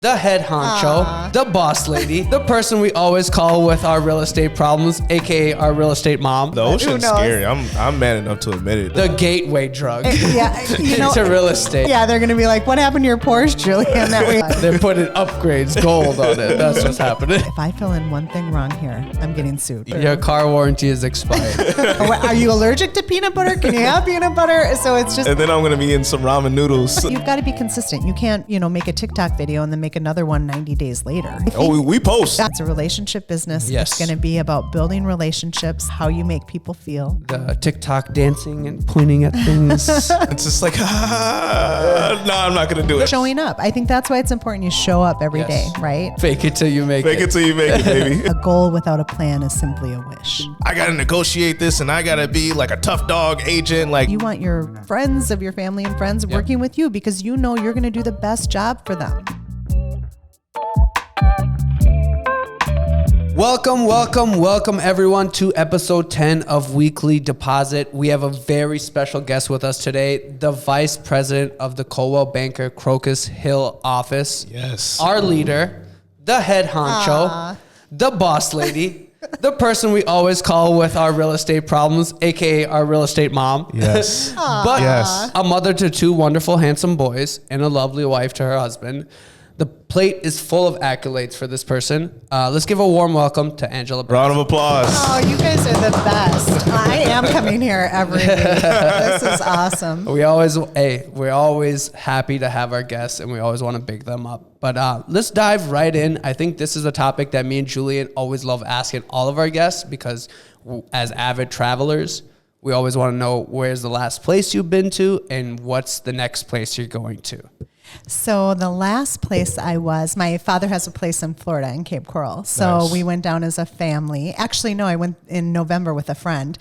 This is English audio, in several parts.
the head honcho, the boss lady, the person we always call with our real estate problems, aka our real estate mom. The ocean's scary. I'm man enough to admit it. The gateway drug to real estate. Yeah, they're gonna be like, "What happened to your Porsche, Julian?" They're putting upgrades, gold on it. That's what's happening. If I fill in one thing wrong here, I'm getting sued. Your car warranty is expired. Are you allergic to peanut butter? Can you have peanut butter? So it's just. And then I'm gonna be in some ramen noodles. You've got to be consistent. You can't, make a TikTok video and then make another one 90 days later. We post. It's a relationship business. Yes. It's going to be about building relationships, how you make people feel. The TikTok dancing and pointing at things. It's just like, no, I'm not gonna do it. Showing up. I think that's why it's important you show up every day, right? Fake it till you make it. Fake it till you make it, baby. A goal without a plan is simply a wish. I gotta negotiate this and I gotta be like a tough dog agent. Like, you want your friends of your family and friends working with you because you know you're going to do the best job for them. Welcome everyone to episode 10 of Weekly Deposit. We have a very special guest with us today, the Vice President of the Coldwell Banker Crocus Hill office. Yes. Our leader, the head honcho, the boss lady, the person we always call with our real estate problems, aka our real estate mom. Yes. But a mother to two wonderful, handsome boys and a lovely wife to her husband. The plate is full of accolades for this person. Let's give a warm welcome to Angela Brasel. Round of applause. Oh, you guys are the best. I am coming here every week. This is awesome. We're always happy to have our guests, and we always want to big them up. But let's dive right in. I think this is a topic that me and Julian always love asking all of our guests because as avid travelers, we always want to know where's the last place you've been to and what's the next place you're going to. So the last place I was, my father has a place in Florida in Cape Coral. So we went down as a family. Actually, no, I went in November with a friend.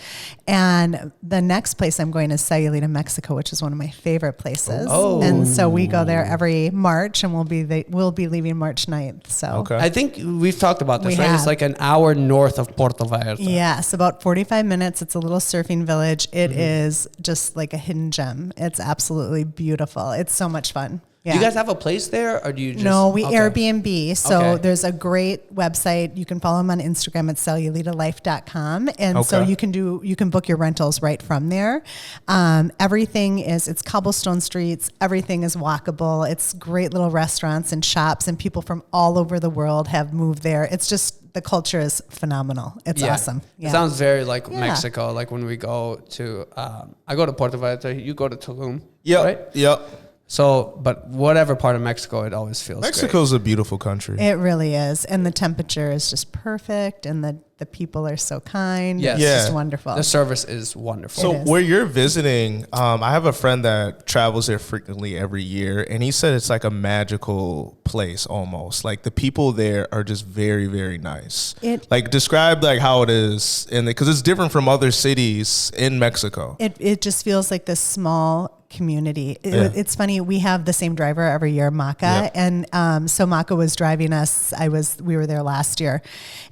And the next place I'm going is Sayulita, Mexico, which is one of my favorite places. Oh. And so we go there every March, and we'll be leaving March 9th. So I think we've talked about this, right? It's like an hour north of Puerto Vallarta. Yes, about 45 minutes. It's a little surfing village. It is just like a hidden gem. It's absolutely beautiful. It's so much fun. Yeah. Do you guys have a place there, or do you just... No, we Airbnb. So there's a great website. You can follow them on Instagram at cellulitalife.com. And so you can book your rentals right from there. It's cobblestone streets. Everything is walkable. It's great little restaurants and shops, and people from all over the world have moved there. It's just... the culture is phenomenal. It's awesome. Yeah. It sounds very like Mexico. Like when we go to, I go to Puerto Vallarta, you go to Tulum. Yep. Right? Yep. So, but whatever part of Mexico, it always feels Mexico's great. a beautiful country. It really is. And the temperature is just perfect. And the people are so kind. Yes. It's just wonderful. The service is wonderful. So where you're visiting, I have a friend that travels there frequently every year. And he said it's like a magical place almost. Like the people there are just very, very nice. Describe like how it is. Because it's different from other cities in Mexico. It just feels like this small community. It's funny. We have the same driver every year, Maka. And so Maka was driving us. We were there last year,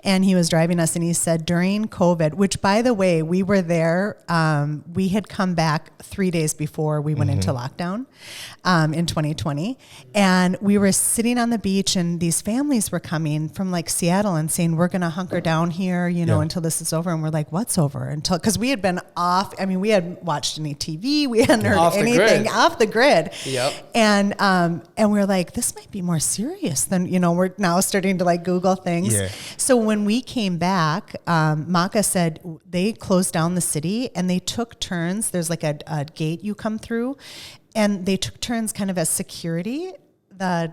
and he was driving us, and he said during COVID, which by the way, we were there, we had come back 3 days before we went into lockdown in 2020. And we were sitting on the beach, and these families were coming from like Seattle and saying, we're going to hunker down here, until this is over. And we're like, what's over? Because we had been off. I mean, we hadn't watched any TV. We hadn't heard anything off the grid. Yep. And we're like, this might be more serious than, we're now starting to like Google things. Yeah. So when we came back, Maka said they closed down the city and they took turns. There's like a gate you come through, and they took turns kind of as security. The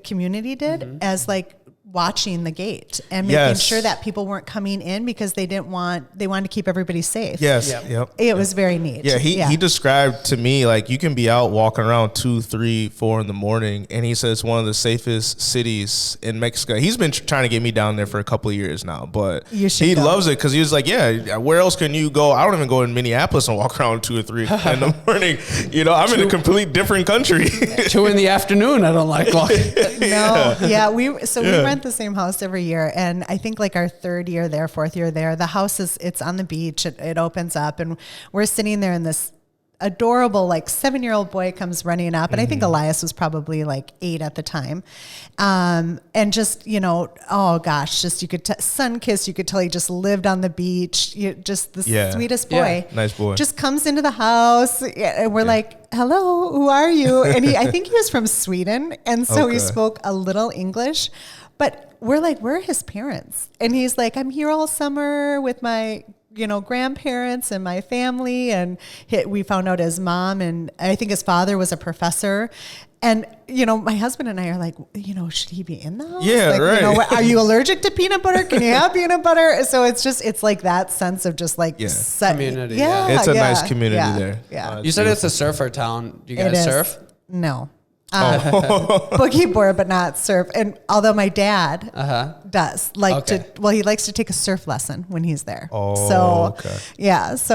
community did as like watching the gate and making sure that people weren't coming in because they wanted to keep everybody safe. Yes. Yep. It was very neat. Yeah. He described to me, like, you can be out walking around 2, 3, 4 in the morning. And he says one of the safest cities in Mexico. He's been trying to get me down there for a couple of years now, but he loves it. Cause he was like, where else can you go? I don't even go in Minneapolis and walk around 2 or 3 in the morning. I'm in a complete different country. 2 in the afternoon. I don't like walking. We rent the same house every year, and I think like our 3rd year there, 4th year there, the house it's on the beach. It opens up, and we're sitting there in this adorable, like 7-year-old boy comes running up. And I think Elias was probably like 8 at the time. And just, you know, oh gosh, just you could sun kiss, you could tell he just lived on the beach. Just the sweetest boy. Nice boy. Just comes into the house and we're like, hello, who are you? And I think he was from Sweden. And so he spoke a little English, but we're like, where are his parents? And he's like, I'm here all summer with my, you know, grandparents and my family. And we found out his mom and I think his father was a professor. And, you know, my husband and I are like, you know, should he be in the house? Yeah, like, right. You know, are you allergic to peanut butter? Can you have peanut butter? So it's like that sense of just like community. It's a nice community there. Yeah. You said it's a surfer town. Do you guys surf? No. Boogie board, but not surf. And although my dad does he likes to take a surf lesson when he's there. So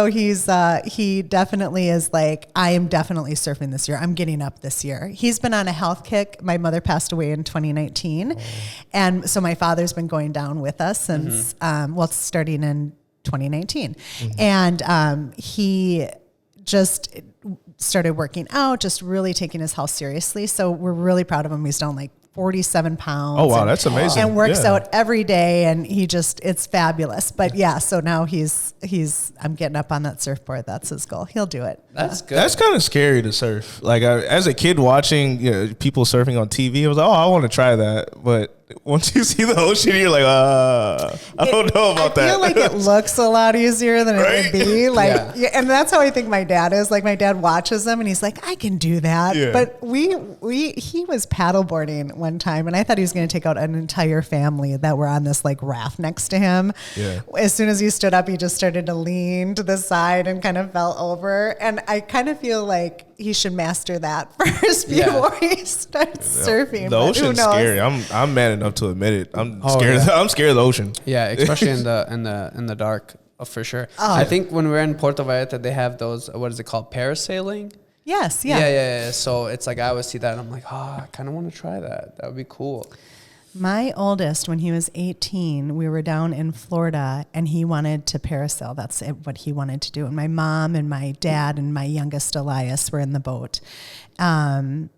he definitely is like, I am definitely surfing this year. I'm getting up this year. He's been on a health kick. My mother passed away in 2019. And so my father's been going down with us since, starting in 2019. And he just started working out, just really taking his health seriously. So we're really proud of him. He's down like 47 pounds. Oh, wow. That's amazing. And works out every day. And it's fabulous. But so now I'm getting up on that surfboard. That's his goal. He'll do it. That's good. That's kind of scary to surf. Like as a kid watching people surfing on TV, I was like, I want to try that. But once you see the ocean, you're like, I don't know about that. I feel like it looks a lot easier than it would be. Like, and that's how I think my dad is. Like my dad watches them and he's like, I can do that. Yeah. But he was paddleboarding one time and I thought he was going to take out an entire family that were on this like raft next to him. Yeah. As soon as he stood up, he just started to lean to the side and kind of fell over. And I kind of feel like he should master that first before he starts surfing. The ocean's scary. I'm man enough to admit it. I'm scared. Yeah. I'm scared of the ocean. Yeah, especially in the dark, for sure. I think when we're in Puerto Vallarta, they have those. What is it called? Parasailing. Yes. Yeah. Yeah. So it's like I always see that, and I'm like, I kind of want to try that. That would be cool. My oldest, when he was 18, we were down in Florida and he wanted to parasail. That's what he wanted to do. And my mom and my dad and my youngest Elias were in the boat. And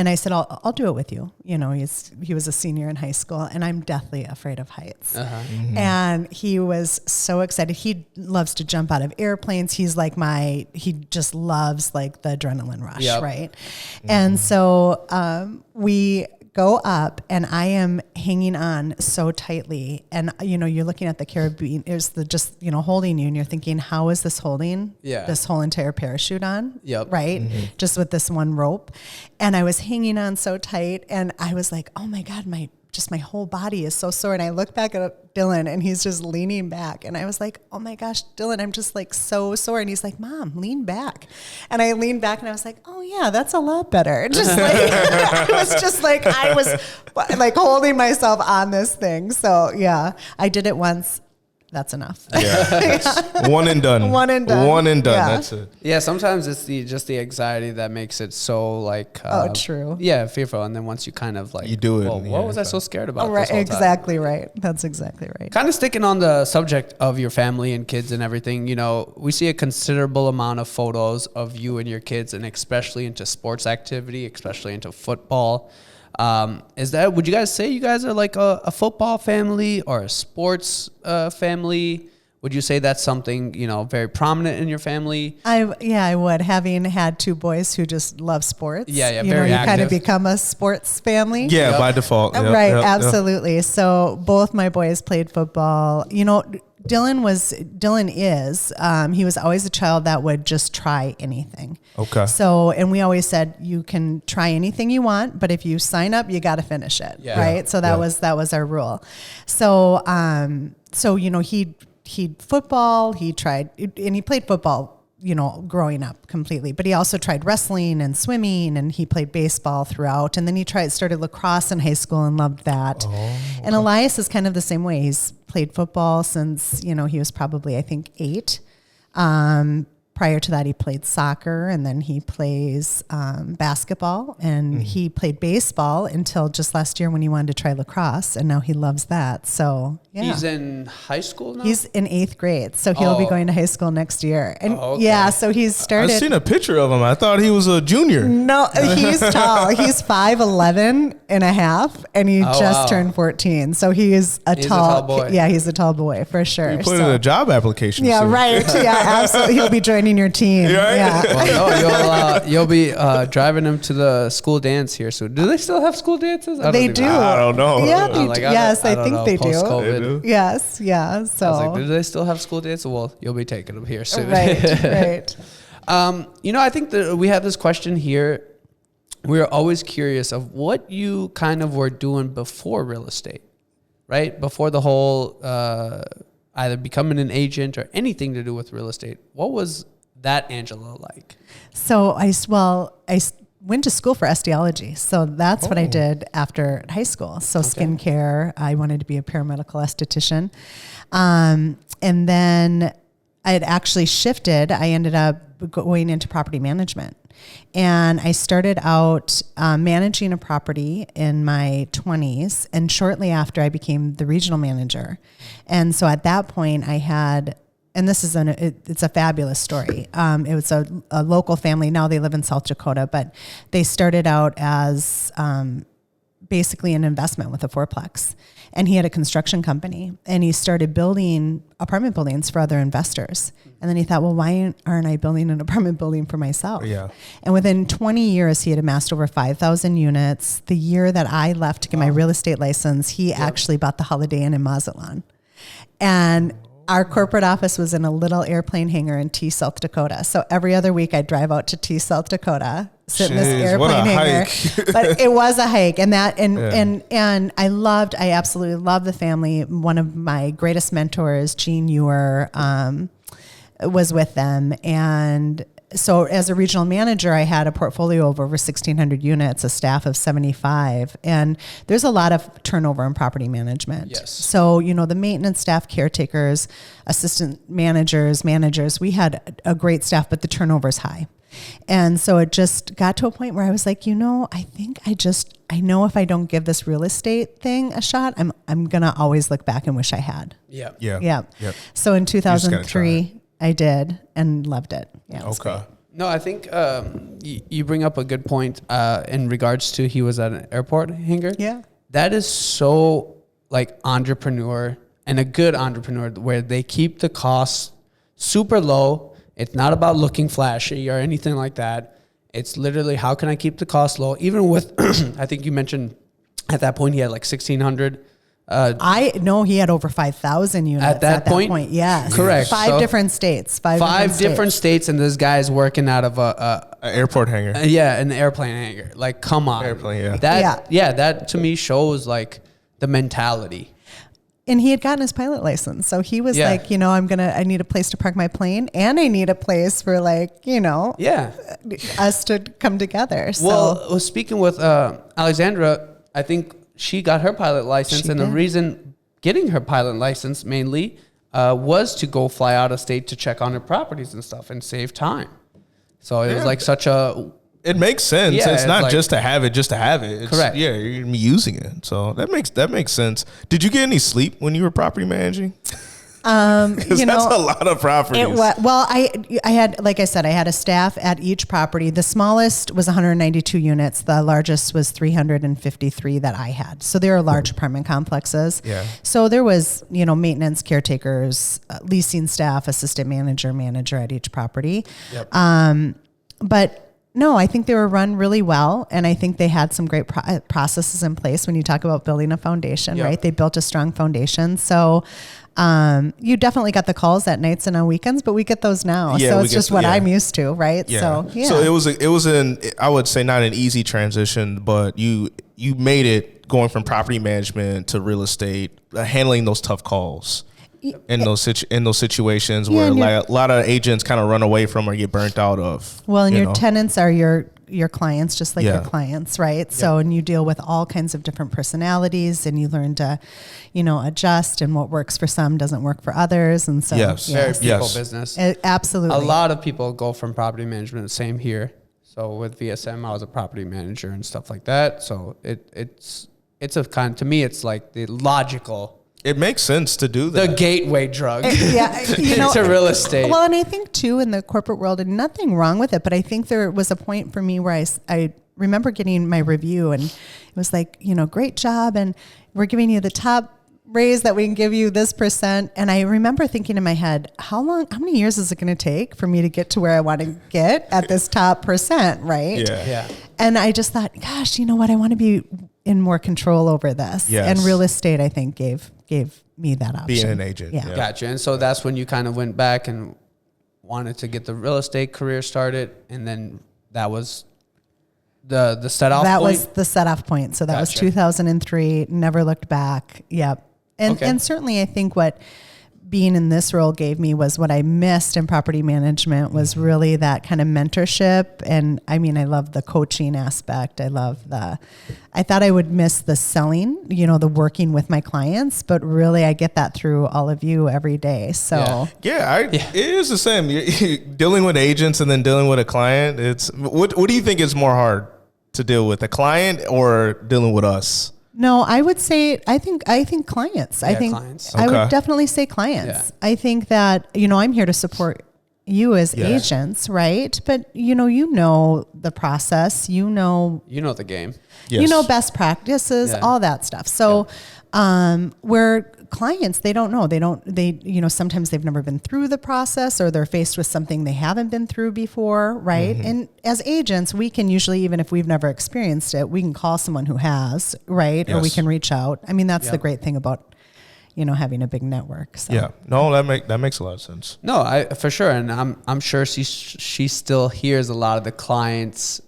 I said, I'll do it with you. You know, he was a senior in high school and I'm deathly afraid of heights. And he was so excited. He loves to jump out of airplanes. He's like he just loves like the adrenaline rush. Right. And so, we go up and I am hanging on so tightly. And, you know, you're looking at the carabine, holding you and you're thinking, how is this holding this whole entire parachute on? Right. Just with this one rope. And I was hanging on so tight and I was like, oh my God, my whole body is so sore. And I look back at Dylan and he's just leaning back. And I was like, oh my gosh, Dylan, I'm just like so sore. And he's like, Mom, lean back. And I leaned back and I was like, oh yeah, that's a lot better. Just like, I was like holding myself on this thing. So yeah, I did it once. That's enough. Yeah. One and done. Yeah. That's it. Yeah. Sometimes it's the anxiety that makes it so like. True. Yeah, fearful. And then once you kind of like, you do it. Well, what was I so scared about? Right. This whole Exactly time? Right. That's exactly right. Kind of sticking on the subject of your family and kids and everything. You know, we see a considerable amount of photos of you and your kids, and especially into sports activity, especially into football. Would you guys say you guys are like a football family or a sports family? Would you say that's something, you know, very prominent in your family? I would. Having had 2 boys who just love sports. Yeah, you very active. Kind of become a sports family. Yeah, by default. Right, absolutely. So both my boys played football. You know, Dylan he was always a child that would just try anything. Okay. So, and we always said, you can try anything you want, but if you sign up, you got to finish it. Yeah. Right. So that was our rule. So, you know, he'd football, he played football, you know, growing up completely, but he also tried wrestling and swimming and he played baseball throughout. And then he started lacrosse in high school and loved that. And Elias is kind of the same way. He's played football since, you know, he was probably, I think 8. prior to that, he played soccer, and then he plays basketball, and he played baseball until just last year when he wanted to try lacrosse, and now he loves that. So yeah. He's in high school now? He's in 8th grade, so he'll be going to high school next year. And so he's started. I've seen a picture of him. I thought he was a junior. No, he's tall. He's 5'11" and a half, and he just turned 14. So he's a tall boy. Yeah, he's a tall boy for sure. You put in a job application. Yeah, soon. Right. Yeah, absolutely. He'll be joining your team. Right? Yeah. Well, no, you'll be driving him to the school dance here soon. Do they still have school dances? They do. I don't know. Yeah, yes, I think they do. Post-COVID. Yes, yeah. So I was like, do they still have school dances? Well, you'll be taking them here soon. Right. I think that we have this question here. We're always curious of what you kind of were doing before real estate, right? Before the whole either becoming an agent or anything to do with real estate. What was that Angela like? So I went to school for osteology. So that's what I did after high school. So skincare, I wanted to be a paramedical esthetician. And then I had actually shifted. I ended up going into property management. And I started out managing a property in my 20s. And shortly after, I became the regional manager. And so at that point, I had, and this is it's a fabulous story. It was a local family. Now they live in South Dakota, but they started out as basically an investment with a fourplex. And he had a construction company, and he started building apartment buildings for other investors. And then he thought, well, why aren't I building an apartment building for myself? Yeah. And within 20 years, he had amassed over 5,000 units. The year that I left to get my real estate license, he actually bought the Holiday Inn in Mazatlan. And our corporate office was in a little airplane hangar in T, South Dakota. So every other week I'd drive out to T, South Dakota, sit in this airplane hangar. But it was a hike. And I absolutely loved the family. One of my greatest mentors, Gene Ewer, was with them. And so as a regional manager, I had a portfolio of over 1,600 units, a staff of 75. And there's a lot of turnover in property management. Yes. So, the maintenance staff, caretakers, assistant managers, we had a great staff, but the turnover is high. And so it just got to a point where I was like, I think I know if I don't give this real estate thing a shot, I'm going to always look back and wish I had. Yeah. So in 2003, I did and loved it. Yeah. Okay. Great. No, I think you bring up a good point in regards to he was at an airport hangar. Yeah. That is so like entrepreneur and a good entrepreneur where they keep the costs super low. It's not about looking flashy or anything like that. It's literally how can I keep the cost low? Even with, I think you mentioned at that point he had like 1,600. I know he had over 5,000 units at that point. Yes. Correct. Five different states. Five different states, and this guy's working out of an airport hangar. An airplane hangar. Like, come on. Airplane, That to me shows like the mentality. And he had gotten his pilot license. So he was like, I need a place to park my plane, and I need a place for us to come together. So. Well, speaking with Alexandra, I think she got her pilot license, the reason getting her pilot license mainly was to go fly out of state to check on her properties and stuff and save time. So it was like such a... It makes sense. Yeah, it's not like, just to have it. It's, correct. Yeah, you're gonna be using it. So that makes sense. Did you get any sleep when you were property managing? Because that's a lot of properties. I had, like I said, I had a staff at each property. The smallest was 192 units. The largest was 353 that I had. So there are large apartment complexes. Yeah. So there was, maintenance, caretakers, leasing staff, assistant manager at each property. Yep. But no, I think they were run really well. And I think they had some great processes in place when you talk about building a foundation, right? They built a strong foundation. So you definitely got the calls at nights and on weekends, but we get those now. So it's just what I'm used to, right? Yeah. So it was I would say not an easy transition, but you made it going from property management to real estate, handling those tough calls. In those situations where like a lot of agents kind of run away from or get burnt out of. Well, and your tenants are your your clients just like your clients, right? So, and you deal with all kinds of different personalities, and you learn to, adjust, and what works for some doesn't work for others. And so, very people business. Absolutely. A lot of people go from property management. Same here. So with VSM, I was a property manager and stuff like that. So it's a kind, to me, it's like the logical. It makes sense to do that. The gateway drug to real estate. Well, and I think too, in the corporate world, and nothing wrong with it, but I think there was a point for me where I remember getting my review, and it was like, great job, and we're giving you the top raise that we can give you this %. And I remember thinking in my head, how many years is it going to take for me to get to where I want to get at this top %, right? Yeah. And I just thought, gosh, you know what? I want to be in more control over this. Yes. And real estate, I think, gave me that option. Being an agent. Yeah. Gotcha. And so that's when you kind of went back and wanted to get the real estate career started. And then that was the set off point? That was the set off point. So that was 2003. Never looked back. Yep. And certainly I think what being in this role gave me was what I missed in property management was really that kind of mentorship. And I mean, I love the coaching aspect. I thought I would miss the selling, the working with my clients, but really I get that through all of you every day. So it is the same. Dealing with agents and then dealing with a client. It's what do you think is more hard to deal with, a client or dealing with us? No, I would say, I think clients. I think clients. I would definitely say clients. Yeah. I think that, I'm here to support you as agents, right? But you know the process, you know the game. Yes. Best practices, all that stuff. So, where clients, they don't know, sometimes they've never been through the process, or they're faced with something they haven't been through before. Right. Mm-hmm. And as agents, we can usually, even if we've never experienced it, we can call someone who has, right. Yes. Or we can reach out. I mean, that's the great thing about, having a big network. So. Yeah. No, that makes a lot of sense. No, for sure. And I'm sure she still hears a lot of the clients'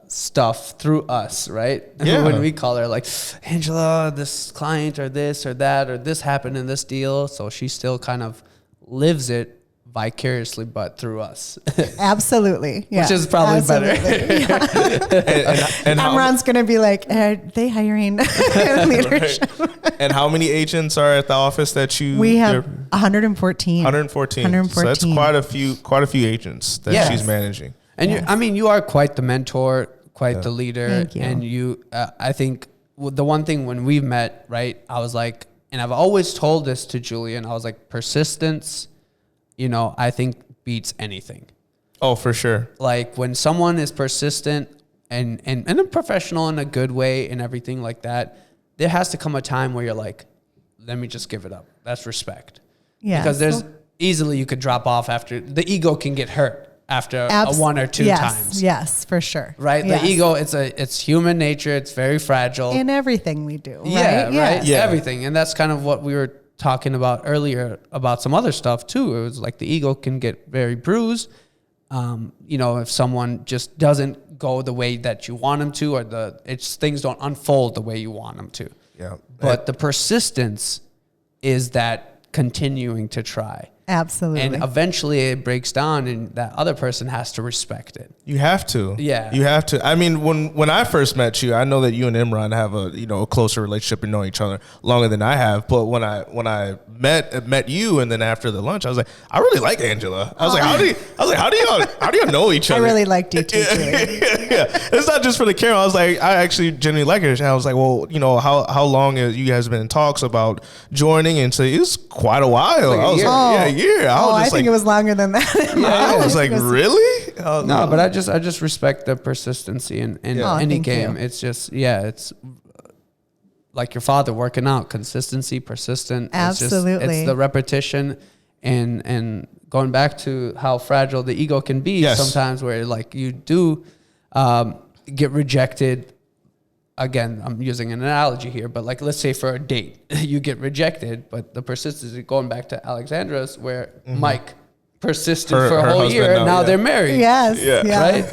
stuff through us, right? Yeah. When we call her like, Angela, this client or this or that, or this happened in this deal. So she still kind of lives it vicariously, but through us. Absolutely. Yeah. Which is probably better. and Ron's going to be like, are they hiring leadership? And how many agents are at the office that we have 114. 114. So that's quite a few agents that she's managing. And you are quite the mentor, quite the leader. Thank you. And I think the one thing when we've met, right, I was like, and I've always told this to Julian, I was like, persistence, I think beats anything. Oh, for sure. Like when someone is persistent and a professional in a good way and everything like that, there has to come a time where you're like, let me just give it up. That's respect. Yeah. Because there's easily you could drop off after the ego can get hurt after a one or two times. Yes, for sure. Right? Yes. The ego, it's human nature. It's very fragile. In everything we do. Yeah, right? Yeah. Everything. And that's kind of what we were talking about earlier about some other stuff too. It was like the ego can get very bruised. If someone just doesn't go the way that you want them to, or things don't unfold the way you want them to. Yeah. But the persistence is that continuing to try. Absolutely. And eventually it breaks down and that other person has to respect it. You have to. Yeah. You have to. I mean, when I first met you, I know that you and Imran have a closer relationship and know each other longer than I have. But when I met you, and then after the lunch, I was like, I really like Angela. I was like, how do you know each other? I really liked you too. Yeah. It's not just for the camera. I was like, I actually genuinely like her. And I was like, well, how long have you guys been in talks about joining? And so it was quite a while. Like I was like, yeah. I think it was longer than that. I was like, really? No, but I just respect the persistency in any game. You. It's just, it's like your father working out, consistency, persistent. Absolutely. It's the repetition and going back to how fragile the ego can be sometimes, where like you do get rejected. Again, I'm using an analogy here, but like, let's say for a date, you get rejected, but the persistence, going back to Alexandra's, where Mike persisted for a whole year, and now they're married. Yes. Yeah. Right?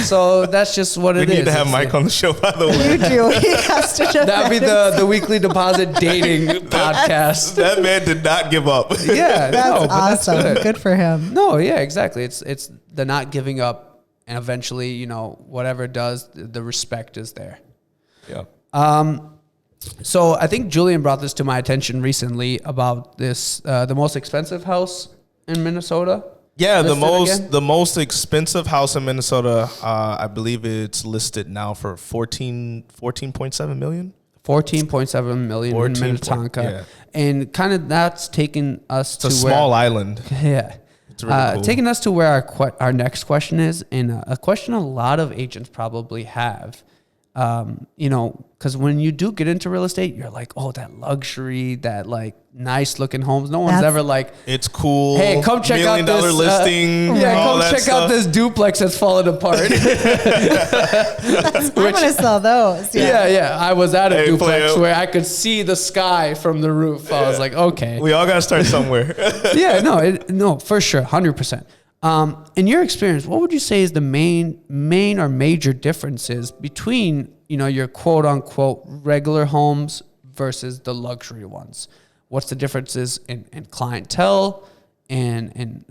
So that's just what it is. We need to have Mike on the show, by the way. You do. He has to. That'd be the weekly deposit dating podcast. That man did not give up. Yeah. That's awesome. That's good for him. No, yeah, exactly. It's the not giving up and eventually, you know, whatever it does, the respect is there. Yeah. So I think Julian brought this to my attention recently about this, the most expensive house in Minnesota. Yeah, the most expensive house in Minnesota, I believe it's listed now for $14.7 million. 14.7 million in Minnetonka. Yeah. And kind of that's taken us to a small island. Yeah. It's really cool. Taking us to where our next question is, and a question a lot of agents probably have. You know, because when you do get into real estate, you're like, oh, that luxury, that like nice looking homes. No one's ever like, it's cool. Hey, come check out this $1 million listing. Come check out this duplex that's falling apart. I'm gonna sell those. Yeah. I was at a duplex where I could see the sky from the roof. I was like, okay, we all gotta start somewhere. No, for sure, 100%. In your experience, what would you say is the main or major differences between, you know, your quote unquote regular homes versus the luxury ones? What's the differences in clientele and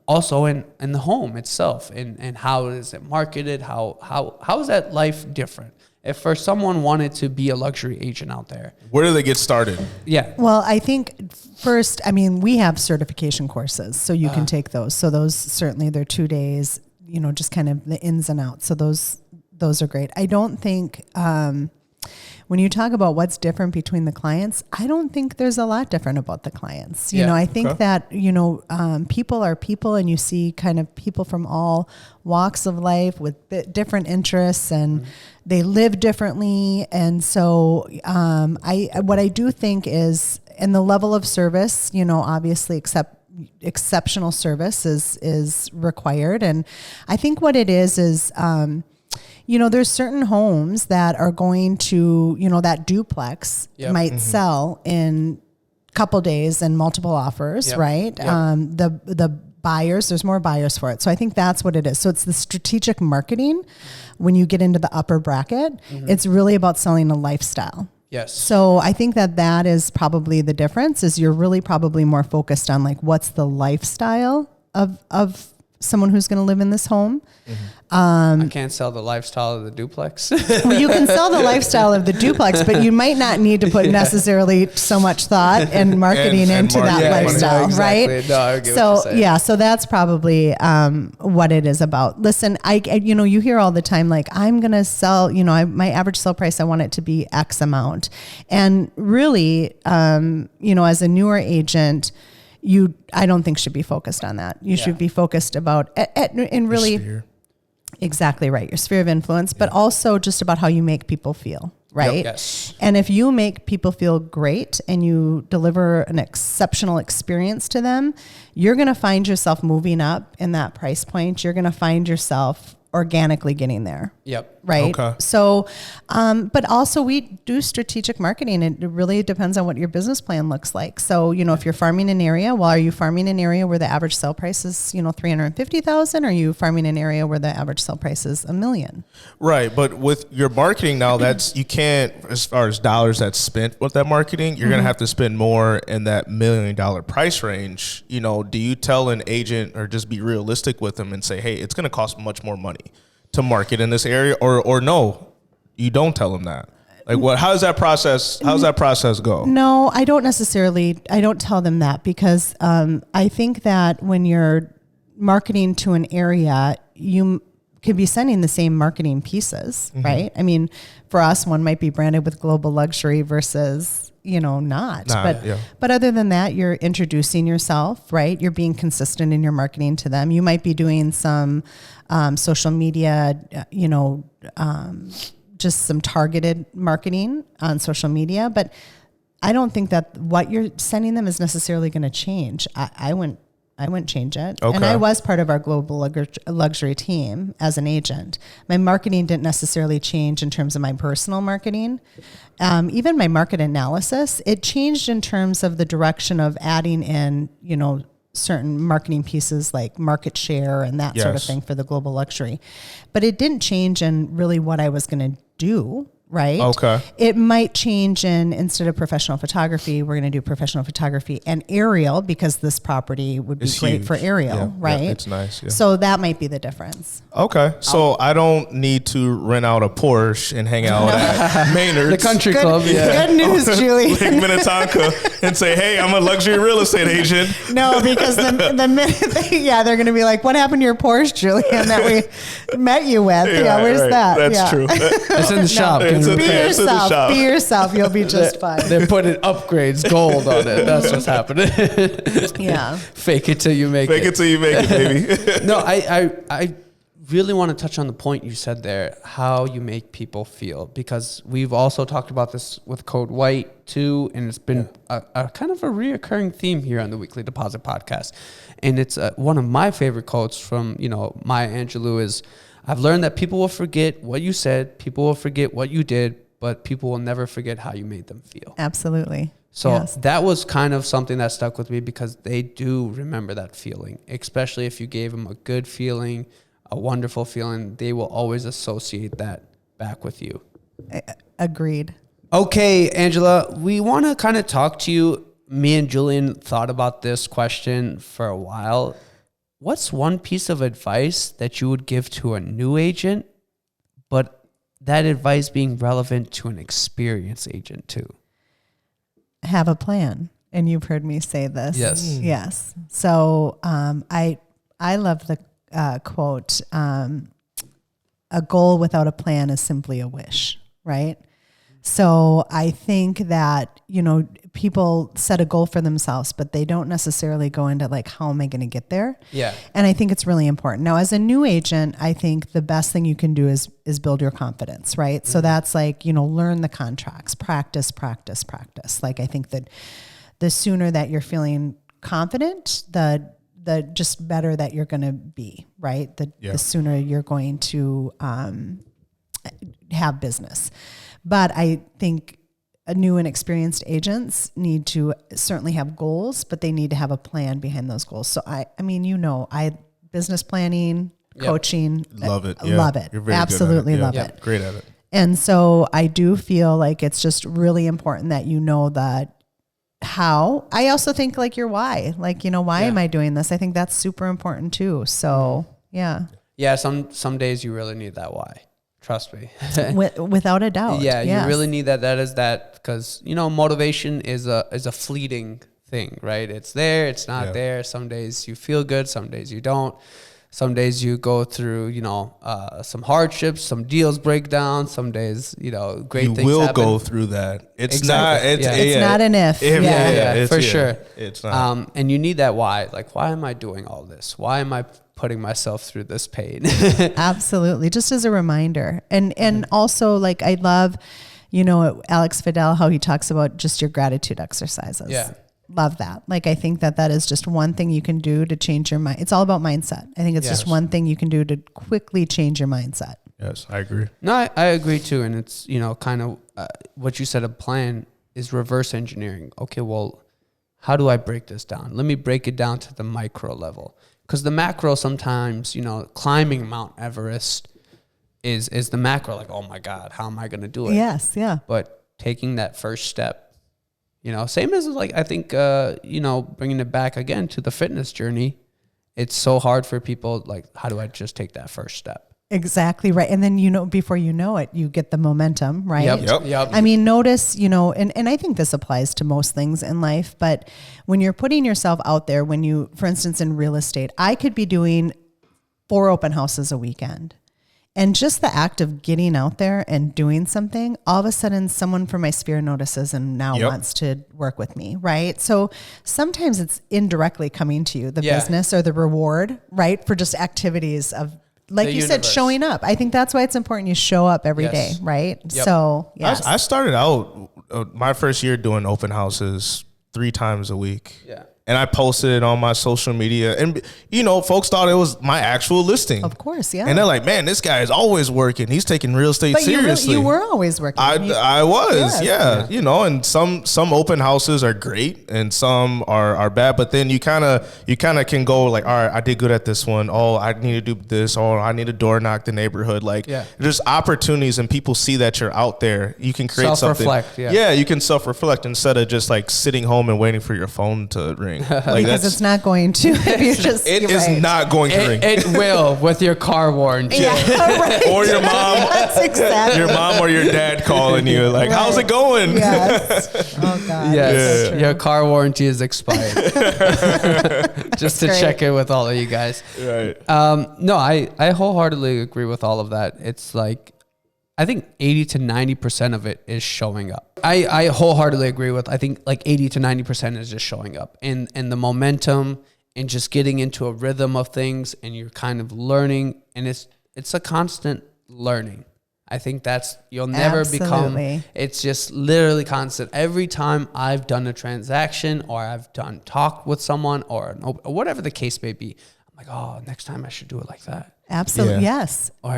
also in the home itself and how is it marketed? How is that life different? If for someone wanted to be a luxury agent out there, where do they get started? Yeah. Well, I think first, I mean, we have certification courses, so you can take those. So those certainly they're 2 days, you know, just kind of the ins and outs. So those are great. I don't think, when you talk about what's different between the clients, I don't think there's a lot different about the clients. You know, I think that, you know, people are people, and you see kind of people from all walks of life with different interests, and they live differently. And so what I do think is, in the level of service, you know, obviously exceptional service is required. And I think what it is, you know, there's certain homes that are going to, you know, that duplex might sell in a couple days and multiple offers, right? The buyers, there's more buyers for it. So I think that's what it is. So it's the strategic marketing. When you get into the upper bracket, it's really about selling a lifestyle. Yes. So I think that is probably the difference, is you're really probably more focused on like, what's the lifestyle of someone who's going to live in this home. I can't sell the lifestyle of the duplex. Well, you can sell the lifestyle of the duplex, but you might not need to put necessarily so much thought and marketing into that lifestyle, right? No, I get what you're saying. So that's probably what it is about. Listen, I you know, you hear all the time, like, I'm going to sell, you know, my average sale price, I want it to be X amount. And really, you know, as a newer agent, I don't think should be focused on that. You should be focused about, and really, exactly right, your sphere of influence, but also just about how you make people feel, right? Yep. Yes. And if you make people feel great and you deliver an exceptional experience to them, you're going to find yourself moving up in that price point. You're going to find yourself organically getting there. Yep. Right. Okay. So, but also we do strategic marketing. It really depends on what your business plan looks like. So, you know, if you're farming an area, well, are you farming an area where the average sale price is, you know, 350,000? Or are you farming an area where the average sale price is $1 million? Right. But with your marketing now, you can't, as far as dollars that's spent with that marketing, you're going to have to spend more in that $1 million price range. You know, do you tell an agent, or just be realistic with them and say, hey, it's going to cost much more money to market in this area, or no, you don't tell them that? Like, what? How's that process go? No, I don't tell them that, because I think that when you're marketing to an area, you could be sending the same marketing pieces, right? I mean, for us, one might be branded with global luxury versus, you know, not. But other than that, you're introducing yourself, right? You're being consistent in your marketing to them. You might be doing some social media, you know, just some targeted marketing on social media. But I don't think that what you're sending them is necessarily going to change. I wouldn't change it. Okay. And I was part of our global luxury team as an agent. My marketing didn't necessarily change in terms of my personal marketing. Even my market analysis, it changed in terms of the direction of adding in, you know, certain marketing pieces like market share and that sort of thing for the global luxury. But it didn't change in really what I was going to do right? Okay. It might change instead of professional photography, we're going to do professional photography and aerial, because this property would be great for aerial, right? Yeah, it's nice. Yeah. So that might be the difference. Okay. So I don't need to rent out a Porsche and hang out at Maynard's, the country club. Yeah. Good news, Julie. Lake Minnetonka, and say, hey, I'm a luxury real estate agent. No, because the minute they're going to be like, what happened to your Porsche, Julian, that we met you with? Yeah, where's that? That's true. It's in the shop. Be yourself. You'll be just fine. They're putting upgrades gold on it. That's what's happening. Yeah. Fake it till you make it. Fake it till you make it, baby. No, I really want to touch on the point you said there, how you make people feel, because we've also talked about this with Code White too, and it's been a kind of a reoccurring theme here on the Weekly Deposit Podcast. And it's one of my favorite quotes from, Maya Angelou is, I've learned that people will forget what you said, people will forget what you did, but people will never forget how you made them feel. Absolutely. So that was kind of something that stuck with me, because they do remember that feeling, especially if you gave them a good feeling, a wonderful feeling. They will always associate that back with you. Agreed. Okay, Angela, we want to kind of talk to you. Me and Julian thought about this question for a while. What's one piece of advice that you would give to a new agent, but that advice being relevant to an experienced agent too? Have a plan. And you've heard me say this. Yes. Yes. So I love the quote, a goal without a plan is simply a wish, right? So I think that, people set a goal for themselves, but they don't necessarily go into like, how am I going to get there? Yeah. And I think it's really important. Now, as a new agent, I think the best thing you can do is build your confidence, right? Mm-hmm. So that's like, learn the contracts, practice. Like, I think that the sooner that you're feeling confident, the just better that you're going to be, right? The sooner you're going to have business. But I think new and experienced agents need to certainly have goals, but they need to have a plan behind those goals. So I business planning, coaching, love it. Love it. You're very Absolutely good at it. Love it. Great at it. And so I do feel like it's just really important that that how. I also think like your why, like, why am I doing this? I think that's super important too. So yeah. Yeah. Some days you really need that why. Trust me. Without a doubt. Yeah. Yes. You really need that. That is that, because, motivation is a fleeting thing, right? It's there, it's not there. Some days you feel good, some days you don't. Some days you go through, some hardships, some deals break down. Some days, great things happen. You will go through that. It's exactly. It's not an if. For sure. It's not. And you need that why. Like, why am I doing all this? Why am I putting myself through this pain? Absolutely. Just as a reminder. And also, like, I love, Alex Fidel, how he talks about just your gratitude exercises. Yeah. Love that. Like, I think that is just one thing you can do to change your mind. It's all about mindset. I think it's just one thing you can do to quickly change your mindset. Yes, I agree. No, I agree too. And it's, kind of what you said, a plan is reverse engineering. Okay, well, how do I break this down? Let me break it down to the micro level. Because the macro sometimes, climbing Mount Everest is the macro. Like, oh my God, how am I going to do it? Yes, yeah. But taking that first step, same as like, I think, bringing it back again to the fitness journey. It's so hard for people. Like, how do I just take that first step? Exactly right. And then, before you know it, you get the momentum, right? Yep. I mean, notice, and I think this applies to most things in life, but when you're putting yourself out there, for instance, in real estate, I could be doing 4 open houses a weekend. And just the act of getting out there and doing something, all of a sudden someone from my sphere notices and now wants to work with me, right? So sometimes it's indirectly coming to you, the business or the reward, right? For just activities of, like you said, showing up. I think that's why it's important you show up every day, right? Yep. So, yes. I started out my first year doing open houses 3 times a week. Yeah. and I posted it on my social media, and you know, folks thought it was my actual listing. Of course, yeah. And they're like, "Man, this guy is always working. He's taking real estate seriously." You were always working. I was, yeah. You know, and some open houses are great, and some are bad. But then you kind of can go like, all right, I did good at this one. Oh, I need to do this. Oh, I need to door knock the neighborhood. Like, there's opportunities, and people see that you're out there. You can create self-reflect, something. Yeah, you can self-reflect instead of just like sitting home and waiting for your phone to ring. Like, because it's not going to. It is not going to ring. It will with your car warranty. Yeah, right. Or your mom. That's exactly. Your mom or your dad calling you like, "How's it going?" Yes. Oh God. Yes. So your car warranty is expired. Just to check in with all of you guys. Right. No, I wholeheartedly agree with all of that. It's like, I think 80 to 90% of it is showing up. I wholeheartedly agree with, I think like 80 to 90% is just showing up, and the momentum and just getting into a rhythm of things, and you're kind of learning, and it's a constant learning. I think you'll never become, it's just literally constant. Every time I've done a transaction or I've talked with someone or whatever the case may be, I'm like, oh, next time I should do it like that. Absolutely. Yeah. Yes. Or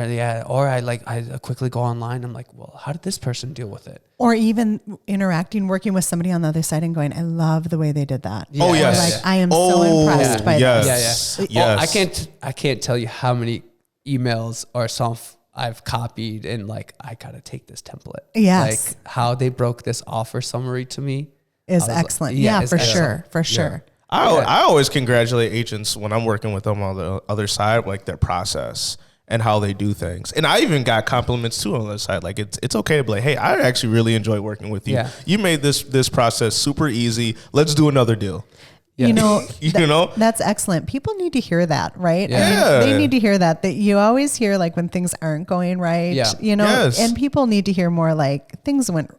I quickly go online. I'm like, well, how did this person deal with it? Or even working with somebody on the other side and going, I love the way they did that. Yeah. Oh yes. Or like, I am so impressed by that. Yeah. Yes. I can't tell you how many emails or stuff I've copied and like, I gotta take this template. Yes. Like how they broke this offer summary to me is excellent. Like, for sure. For sure. I always congratulate agents when I'm working with them on the other side, like their process and how they do things. And I even got compliments too on the other side. Like it's okay to be like, hey, I actually really enjoy working with you. Yeah. You made this process super easy. Let's do another deal. Yeah. You know, that's excellent. People need to hear that, right? Yeah. I mean, they need to hear that you always hear like when things aren't going right, and people need to hear more like things went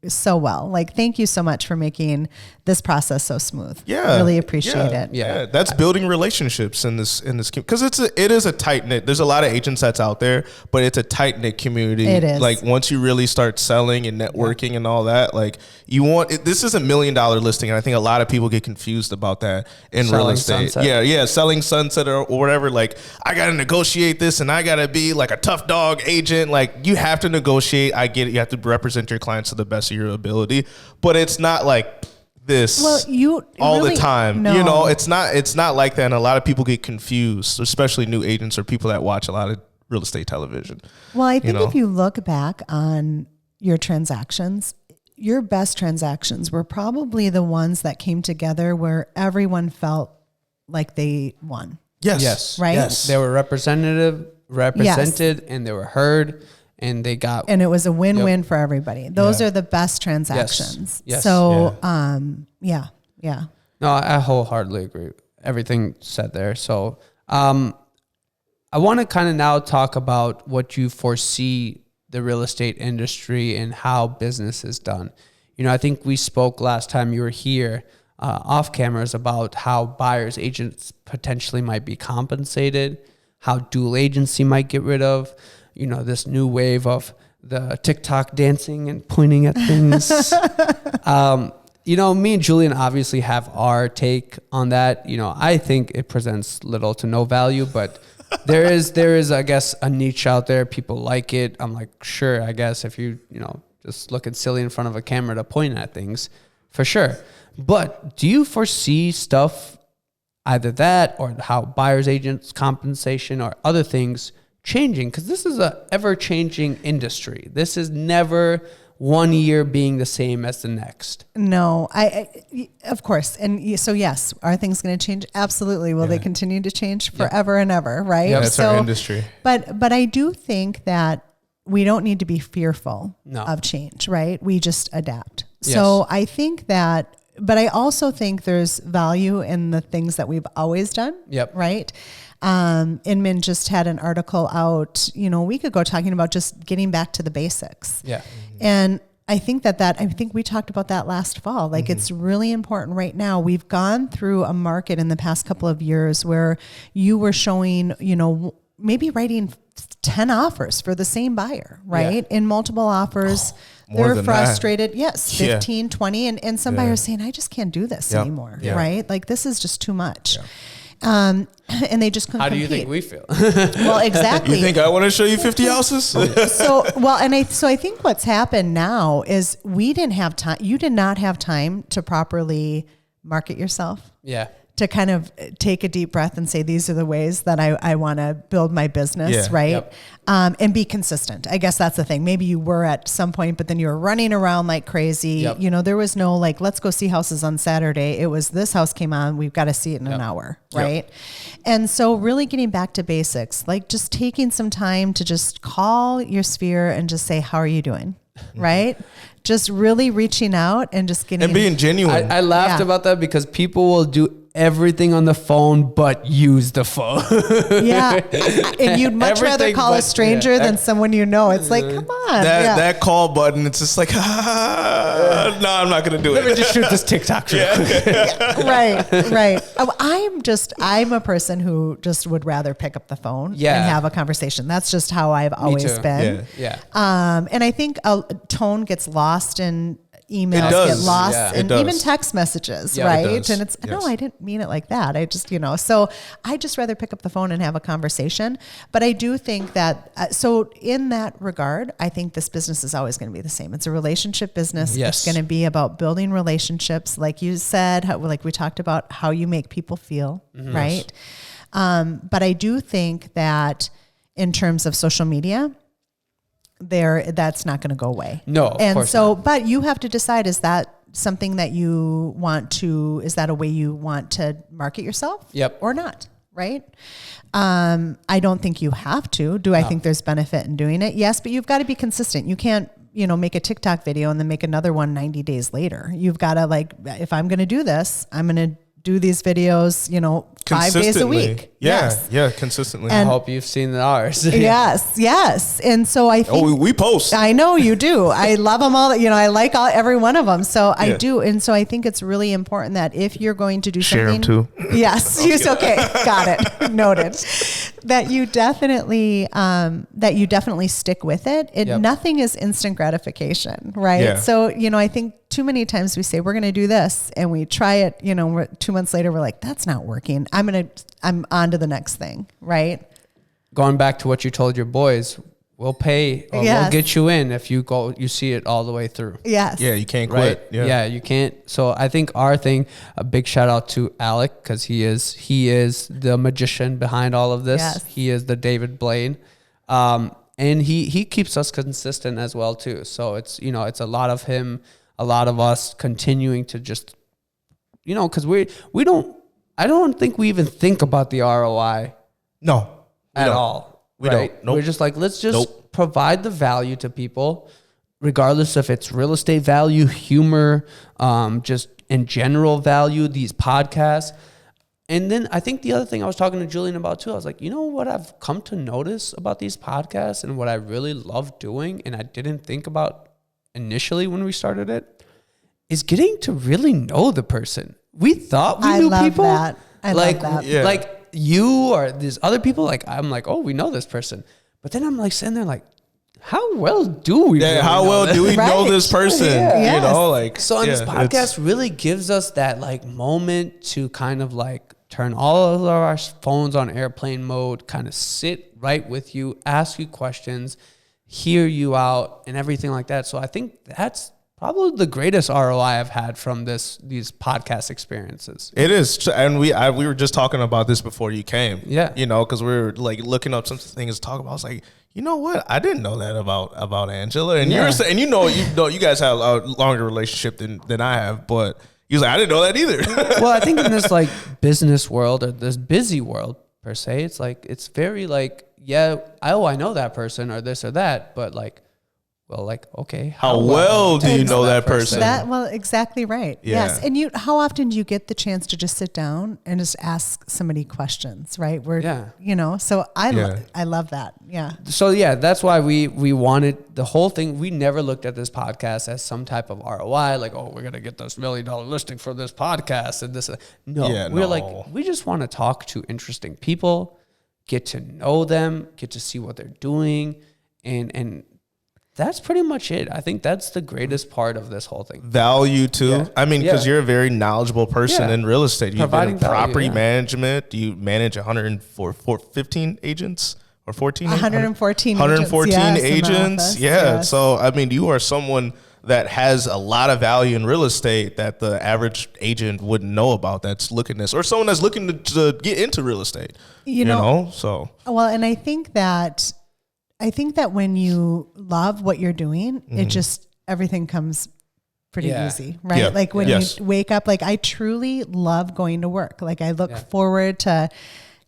so well. Like, thank you so much for making this process so smooth. Yeah. Really appreciate it. Yeah. That's building relationships in this, because it is a tight knit, there's a lot of agents that's out there, but it's a tight knit community. It is. Like once you really start selling and networking and all that, like this is $1 million listing. And I think a lot of people get confused about that in selling real estate. Sunset. Yeah. Selling sunset or whatever. Like I got to negotiate this and I got to be like a tough dog agent. Like you have to negotiate. I get it. You have to represent your clients to the best of your ability, but it's not like this all the time. No. You know, it's not like that. And a lot of people get confused, especially new agents or people that watch a lot of real estate television. Well, I think if you look back on your transactions, your best transactions were probably the ones that came together where everyone felt like they won. Yes. Right? Yes. They were represented and they were heard. And they got, and it was a win-win for everybody. Those are the best transactions. Yes. So, No, I wholeheartedly agree with everything said there. So, I want to kind of now talk about what you foresee the real estate industry and how business is done. You know, I think we spoke last time you were here off cameras about how buyers agents potentially might be compensated, how dual agency might get rid of. You know, this new wave of the TikTok dancing and pointing at things. You know, me and Julian obviously have our take on that. You know, I think it presents little to no value, but there is, I guess, a niche out there. People like it. I'm like, sure, I guess if you just looking silly in front of a camera to point at things, for sure. But do you foresee stuff, either that or how buyers agents compensation or other things changing? Because this is a ever-changing industry. This is never 1 year being the same as the next. No, I of course. And so, yes, are things going to change? Absolutely. Will they continue to change forever and ever? Right. Yeah, that's our industry. But I do think that we don't need to be fearful of change, right? We just adapt. Yes. So I think that, but I also think there's value in the things that we've always done. Yep. Right. Inman just had an article out, a week ago talking about just getting back to the basics. Yeah. And I think I think we talked about that last fall. Like it's really important right now. We've gone through a market in the past couple of years where you were showing, maybe writing 10 offers for the same buyer, right? In multiple offers. They're frustrated. Yes, 15, 20. And some buyers saying, I just can't do this anymore, right? Like, this is just too much. And they just couldn't compete. How do you think we feel? Well, exactly. You think I want to show you 50 houses? So I think what's happened now is we didn't have time. You did not have time to properly market yourself. Yeah. To kind of take a deep breath and say, these are the ways that I want to build my business, right? Yep. And be consistent. I guess that's the thing. Maybe you were at some point, but then you were running around like crazy. Yep. You know, there was no like, let's go see houses on Saturday. It was, this house came on, we've got to see it in an hour, right? Yep. And so really getting back to basics, like just taking some time to just call your sphere and just say, how are you doing? Right? Just really reaching out and just getting... And being genuine. I laughed about that because people will do everything on the phone but use the phone. Yeah. And you'd much rather call a stranger than someone you know. It's like, come on. That call button, it's just like, no, I'm not going to do it. Let me just shoot this TikTok. Right. I'm a person who just would rather pick up the phone and have a conversation. That's just how I've always been. Yeah. And I think a tone gets lost in emails, get lost, and even text messages, right? And it's, no, I didn't mean it like that. I just, so I just rather pick up the phone and have a conversation. But I do think that, so in that regard, I think this business is always going to be the same. It's a relationship business. It's going to be about building relationships. Like you said, like we talked about how you make people feel, right? But I do think that in terms of social media, that's not going to go away. No, and of course so, not. But you have to decide, is that something that you want to, is that a way you want to market yourself? Yep. Or not, right? I don't think you have to. I think there's benefit in doing it? Yes, but you've got to be consistent. You can't, make a TikTok video and then make another one 90 days later. You've got to if I'm going to do this, I'm going to do these videos, 5 days a week. Yeah, consistently. I hope you've seen ours. Yes. And so I think... Oh, we post. I know you do. I love them all. I like every one of them. So I do. And so I think it's really important that if you're going to do something... Share them too. Yes. Okay. Got it. Noted. That you definitely stick with it. Nothing is instant gratification, right? Yeah. So, I think too many times we say, we're going to do this and we try it, 2 months later, we're like, that's not working. I'm on to the next thing. Right. Going back to what you told your boys, we'll pay or we'll get you in if you see it all the way through. Yes. Yeah. You can't quit. Right? Yeah. You can't. So I think our thing, a big shout out to Alec, cause he is the magician behind all of this. Yes. He is the David Blaine. And he keeps us consistent as well too. So it's, it's a lot of him, a lot of us continuing to just, cause I don't think we even think about the ROI. No. At all. We don't. Nope. We're just like, let's just provide the value to people, regardless if it's real estate value, humor, just in general value, these podcasts. And then I think the other thing I was talking to Julian about too, I was like, what I've come to notice about these podcasts and what I really love doing, and I didn't think about initially when we started it, is getting to really know the person. We thought we knew people. I love that. Yeah. Like you or these other people, like I'm like, oh, we know this person. But then I'm like sitting there like, how well do we really do we know this person? Yeah. So this podcast really gives us that like moment to kind of like turn all of our phones on airplane mode, kind of sit right with you, ask you questions, hear you out and everything like that. So I think that's probably the greatest ROI I've had from these podcast experiences. It is. And we were just talking about this before you came. Yeah. Because we were like looking up some things to talk about. I was like, you know what? I didn't know that about Angela. And you're saying, and you guys have a longer relationship than I have, but he was like, I didn't know that either. Well, I think in this like business world or this busy world per se, it's like, it's very like, I know that person or this or that, but like, well, like, okay, how well do you know that person? Exactly right. Yeah. Yes. And how often do you get the chance to just sit down and just ask somebody questions, right? So I love that. Yeah. So that's why we wanted the whole thing. We never looked at this podcast as some type of ROI, like, oh, we're going to get this $1 million listing for this podcast and this. No, we're like, we just want to talk to interesting people, get to know them, get to see what they're doing, and that's pretty much it. I think that's the greatest part of this whole thing. Value too. Yeah. I mean, because you're a very knowledgeable person in real estate. You've been in property management. You manage 115 agents or 14? 114 agents. Yes. So, I mean, you are someone that has a lot of value in real estate that the average agent wouldn't know about that's looking this, or someone that's looking to get into real estate. You know, so. Well, and I think that when you love what you're doing, it just, everything comes pretty easy, right? Yeah. Like when you wake up, like I truly love going to work. Like I look forward to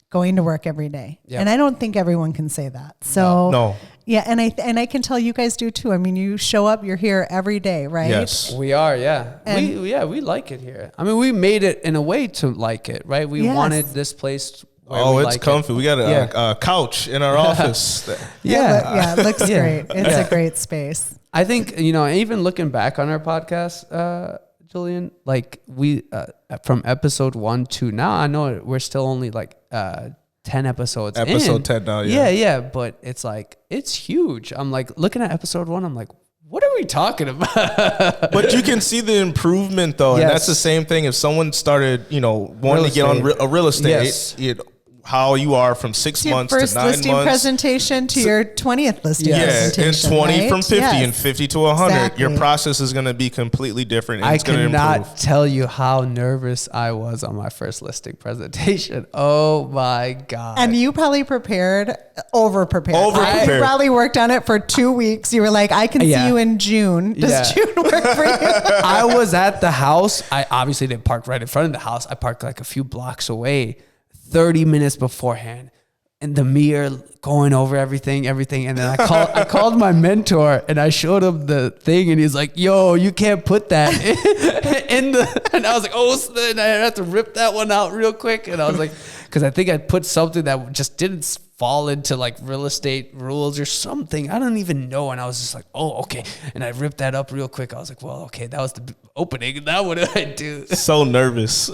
going to work every day. Yep. And I don't think everyone can say that. So no. Yeah. And I can tell you guys do too. I mean, you show up, you're here every day, right? Yes, we are. Yeah. And we like it here. I mean, we made it in a way to like it, right? We wanted this place. It's comfy. We got a couch in our office. It looks great. It's a great space. I think, even looking back on our podcast, Julian, like we, from episode 1 to now, I know we're still only like 10 episodes Episode 10 now, Yeah, but it's like, it's huge. I'm like, looking at episode 1, I'm like, what are we talking about? But you can see the improvement though. Yes. And that's the same thing. If someone started, wanting to get on real estate, how you are from 6 months to 9 months. First listing presentation to your 20th listing presentation. And 20 from 50 and 50 to 100. Exactly. Your process is going to be completely different. And I cannot tell you how nervous I was on my first listing presentation. Oh my God. And you probably over-prepared. You probably worked on it for 2 weeks. You were like, I can see you in June. Does June work for you? I was at the house. I obviously didn't park right in front of the house. I parked like a few blocks away. 30 minutes beforehand in the mirror going over everything. And then I called my mentor and I showed him the thing and he's like, yo, you can't put that in and I was like, and I had to rip that one out real quick. And I was like, cause I think I put something that just didn't fall into like real estate rules or something. I don't even know. And I was just like, oh, okay. And I ripped that up real quick. I was like, well, okay, that was the opening. Now what do I do? So nervous.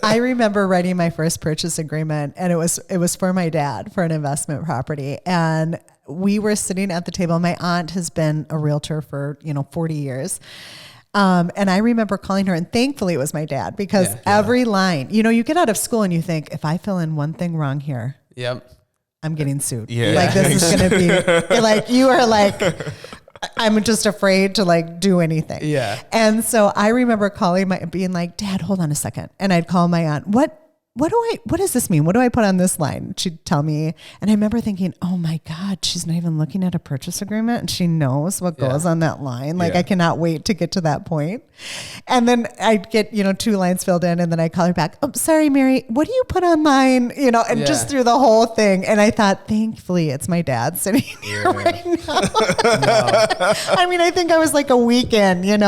I remember writing my first purchase agreement and it was for my dad for an investment property. And we were sitting at the table. My aunt has been a realtor for, 40 years. And I remember calling her, and thankfully it was my dad because every line, you get out of school and you think, if I fill in one thing wrong here, I'm getting sued. Yeah. Like this is going to be like, you are like, I'm just afraid to like do anything. Yeah. And so I remember being like, Dad, hold on a second. And I'd call my aunt, what does this mean? What do I put on this line? She'd tell me. And I remember thinking, oh my God, she's not even looking at a purchase agreement and she knows what goes on that line. Like I cannot wait to get to that point. And then I'd get, 2 lines filled in and then I call her back. Oh, sorry, Mary, what do you put on mine? And just through the whole thing. And I thought, thankfully it's my dad sitting here right now. I mean, I think I was like a weekend, and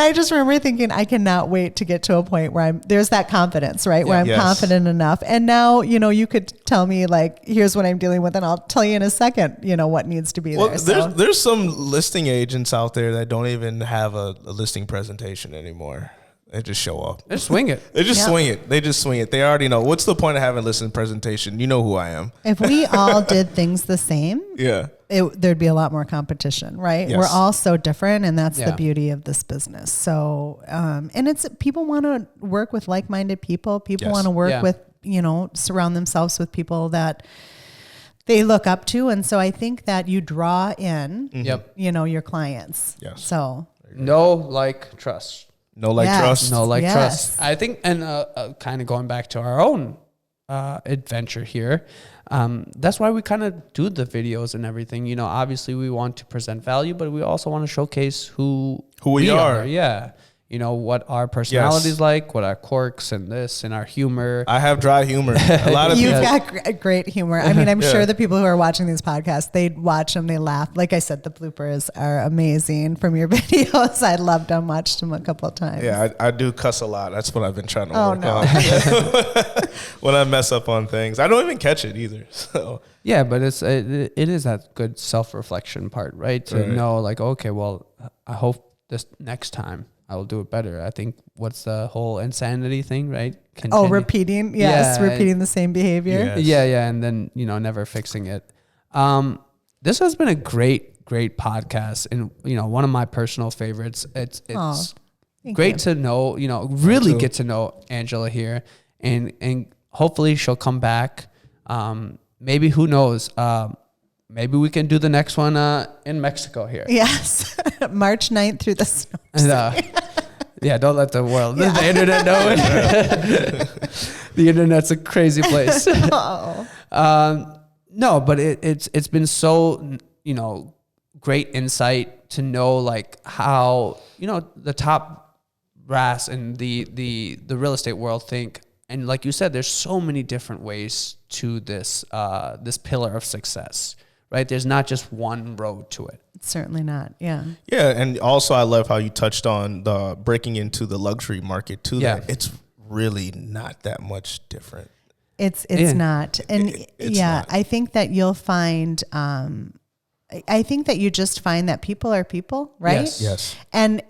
I just remember thinking, I cannot wait to get to a point where there's that confidence, right? Where I'm confident enough. And now, you could tell me like, here's what I'm dealing with and I'll tell you in a second, what needs to be there. There's some listing agents out there that don't even have a listing presentation anymore. They just show up. They swing it. They just swing it. They just swing it. They already know. What's the point of having a listing presentation? You know who I am. If we all did things the same, there'd be a lot more competition, right? Yes. We're all so different, and that's the beauty of this business. So, and it's people want to work with like-minded people. People want to work with, surround themselves with people that they look up to, and so I think that you draw in, your clients. Yes. So trust. Trust. I think, and kind of going back to our own adventure here, that's why we kind of do the videos and everything. Obviously we want to present value, but we also want to showcase who we are. Yeah. What our personalities like, what our quirks and this and our humor. I have dry humor. A lot of You've got great humor. I mean, I'm sure the people who are watching these podcasts, they watch them, they laugh. Like I said, the bloopers are amazing from your videos. I loved them, watched them a couple of times. Yeah, I do cuss a lot. That's what I've been trying to work on. When I mess up on things, I don't even catch it either. So yeah, but it is that good self-reflection part, right? To know like, okay, well, I hope this next time I will do it better. I think what's the whole insanity thing, right? Repeating. Yes. Repeating the same behavior. Yes. Yeah. And then, never fixing it. This has been a great podcast, and, one of my personal favorites. It's great to know, really get to know Angela here, and hopefully she'll come back. Maybe, who knows? Maybe we can do the next one in Mexico here. Yes. March 9th through the snow. Yeah, don't let the world, the internet know it. The internet's a crazy place. No, but it's been so, great insight to know, like, how, the top brass and the real estate world think. And like you said, there's so many different ways to this pillar of success, right? There's not just one road to it. Certainly not. Yeah. Yeah. And also I love how you touched on the breaking into the luxury market too. Yeah. It's really not that much different. It's not. And it's not. I think that you'll find, I think that you just find that people are people, right? Yes. And,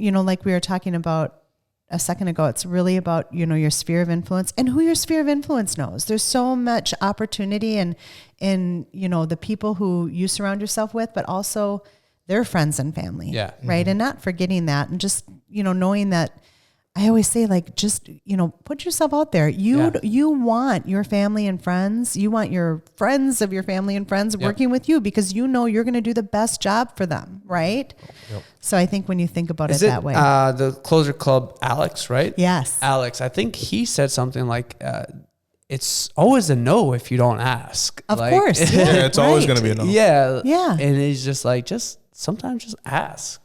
like we were talking about a second ago, it's really about, your sphere of influence and who your sphere of influence knows. There's so much opportunity in the people who you surround yourself with, but also their friends and family. Yeah. Right. Mm-hmm. And not forgetting that, and just, knowing that. I always say, like, just, put yourself out there. You want your family and friends. You want your friends of your family and friends working with you, because you're going to do the best job for them, right? Yep. So I think when you think about Is it that way. The Closer Club, Alex, right? Yes. Alex, I think he said something like, it's always a no if you don't ask. Of course. Yeah, it's always going to be a no. Yeah. Yeah. And he's just like, sometimes just ask.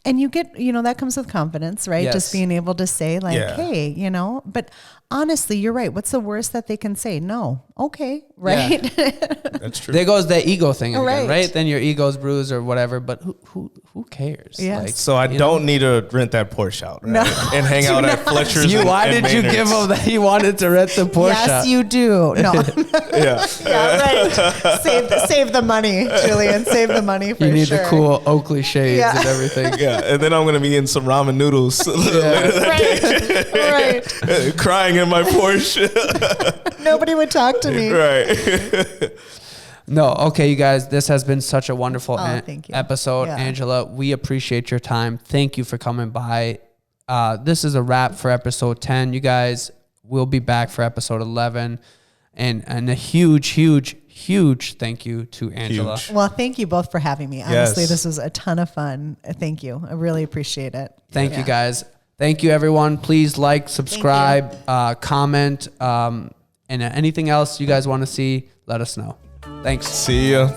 And you get, that comes with confidence, right? Yes. Just being able to say, like, Yeah. hey, but honestly, you're right. What's the worst that they can say? No. Okay. Right. Yeah. That's true. There goes the ego thing again, Right. right? Then your ego's bruised or whatever, but who cares? Yes. Like, So I don't need to rent that Porsche out, right? No. And hang out at Fletcher's. why and did you give him that he wanted to rent the Porsche? Yes, you do. No. Yeah. Yeah, right. Save the money, Julian. Save the money for sure. You need the cool Oakley shades and everything. Yeah. And then I'm going to be in some ramen noodles. Right. Crying in my Porsche. Nobody would talk to me. Right. No, okay, you guys, this has been such a wonderful Thank you. episode. Yeah. Angela, we appreciate your time. Thank you for coming by. This is a wrap for episode 10. You guys, we'll be back for episode 11. And a huge thank you to Angela. Huge. Well, thank you both for having me. Honestly, Yes. this was a ton of fun. Thank you. I really appreciate it. Thank you, guys. Thank you, everyone. Please like, subscribe, comment, and anything else you guys want to see, let us know. Thanks. See ya.